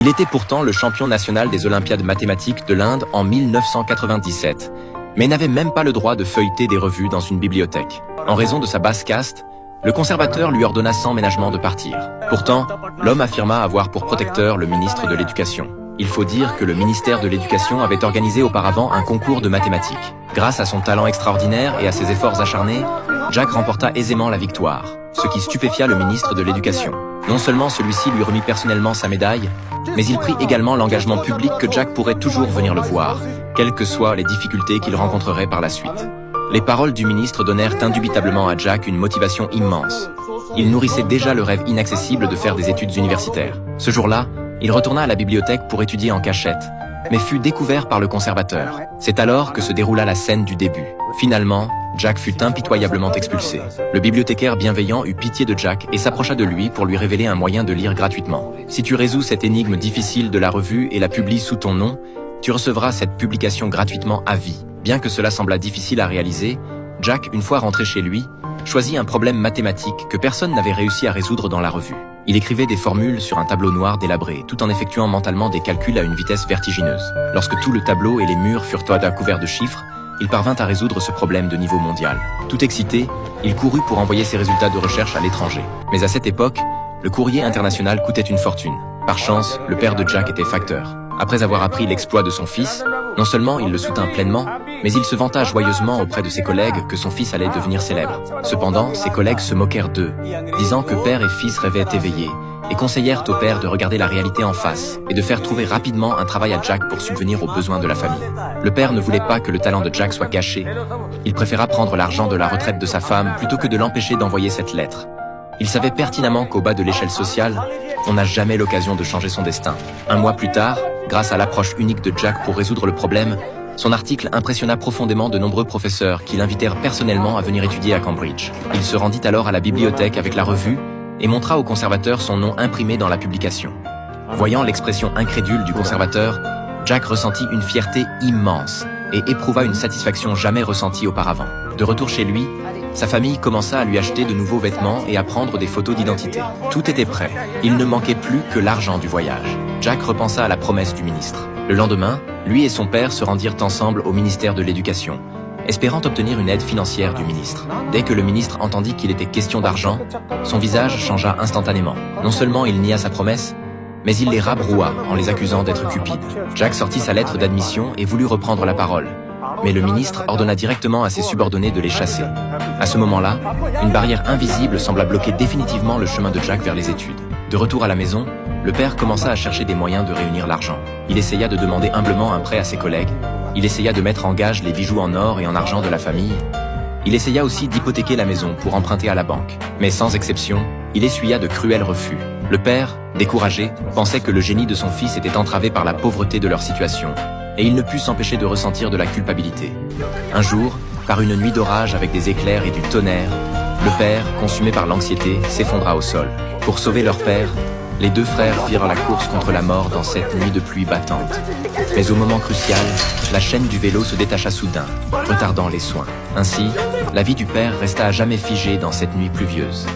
Il était pourtant le champion national des Olympiades mathématiques de l'Inde en 1997, mais n'avait même pas le droit de feuilleter des revues dans une bibliothèque. En raison de sa basse caste, le conservateur lui ordonna sans ménagement de partir. Pourtant, l'homme affirma avoir pour protecteur le ministre de l'Éducation. Il faut dire que le ministère de l'Éducation avait organisé auparavant un concours de mathématiques. Grâce à son talent extraordinaire et à ses efforts acharnés, Jack remporta aisément la victoire, ce qui stupéfia le ministre de l'Éducation. Non seulement celui-ci lui remit personnellement sa médaille, mais il prit également l'engagement public que Jack pourrait toujours venir le voir, quelles que soient les difficultés qu'il rencontrerait par la suite. Les paroles du ministre donnèrent indubitablement à Jack une motivation immense. Il nourrissait déjà le rêve inaccessible de faire des études universitaires. Ce jour-là, il retourna à la bibliothèque pour étudier en cachette, mais fut découvert par le conservateur. C'est alors que se déroula la scène du début. Finalement, Jack fut impitoyablement expulsé. Le bibliothécaire bienveillant eut pitié de Jack et s'approcha de lui pour lui révéler un moyen de lire gratuitement. Si tu résous cette énigme difficile de la revue et la publies sous ton nom, tu recevras cette publication gratuitement à vie. Bien que cela semblât difficile à réaliser, Jack, une fois rentré chez lui, choisit un problème mathématique que personne n'avait réussi à résoudre dans la revue. Il écrivait des formules sur un tableau noir délabré, tout en effectuant mentalement des calculs à une vitesse vertigineuse. Lorsque tout le tableau et les murs furent couverts de chiffres, il parvint à résoudre ce problème de niveau mondial. Tout excité, il courut pour envoyer ses résultats de recherche à l'étranger. Mais à cette époque, le courrier international coûtait une fortune. Par chance, le père de Jack était facteur. Après avoir appris l'exploit de son fils, non seulement il le soutint pleinement, mais il se vanta joyeusement auprès de ses collègues que son fils allait devenir célèbre. Cependant, ses collègues se moquèrent d'eux, disant que père et fils rêvaient éveillés, et conseillèrent au père de regarder la réalité en face et de faire trouver rapidement un travail à Jack pour subvenir aux besoins de la famille. Le père ne voulait pas que le talent de Jack soit gâché. Il préféra prendre l'argent de la retraite de sa femme plutôt que de l'empêcher d'envoyer cette lettre. Il savait pertinemment qu'au bas de l'échelle sociale, on n'a jamais l'occasion de changer son destin. Un mois plus tard, grâce à l'approche unique de Jack pour résoudre le problème, son article impressionna profondément de nombreux professeurs qui l'invitèrent personnellement à venir étudier à Cambridge. Il se rendit alors à la bibliothèque avec la revue et montra au conservateur son nom imprimé dans la publication. Voyant l'expression incrédule du conservateur, Jack ressentit une fierté immense et éprouva une satisfaction jamais ressentie auparavant. De retour chez lui, sa famille commença à lui acheter de nouveaux vêtements et à prendre des photos d'identité. Tout était prêt. Il ne manquait plus que l'argent du voyage. Jack repensa à la promesse du ministre. Le lendemain, lui et son père se rendirent ensemble au ministère de l'Éducation, espérant obtenir une aide financière du ministre. Dès que le ministre entendit qu'il était question d'argent, son visage changea instantanément. Non seulement il nia sa promesse, mais il les rabroua en les accusant d'être cupides. Jack sortit sa lettre d'admission et voulut reprendre la parole. Mais le ministre ordonna directement à ses subordonnés de les chasser. À ce moment-là, une barrière invisible sembla bloquer définitivement le chemin de Jack vers les études. De retour à la maison, le père commença à chercher des moyens de réunir l'argent. Il essaya de demander humblement un prêt à ses collègues. Il essaya de mettre en gage les bijoux en or et en argent de la famille. Il essaya aussi d'hypothéquer la maison pour emprunter à la banque. Mais sans exception, il essuya de cruels refus. Le père, découragé, pensait que le génie de son fils était entravé par la pauvreté de leur situation, et il ne put s'empêcher de ressentir de la culpabilité. Un jour, par une nuit d'orage avec des éclairs et du tonnerre, le père, consumé par l'anxiété, s'effondra au sol. Pour sauver leur père, les deux frères firent la course contre la mort dans cette nuit de pluie battante. Mais au moment crucial, la chaîne du vélo se détacha soudain, retardant les soins. Ainsi, la vie du père resta à jamais figée dans cette nuit pluvieuse.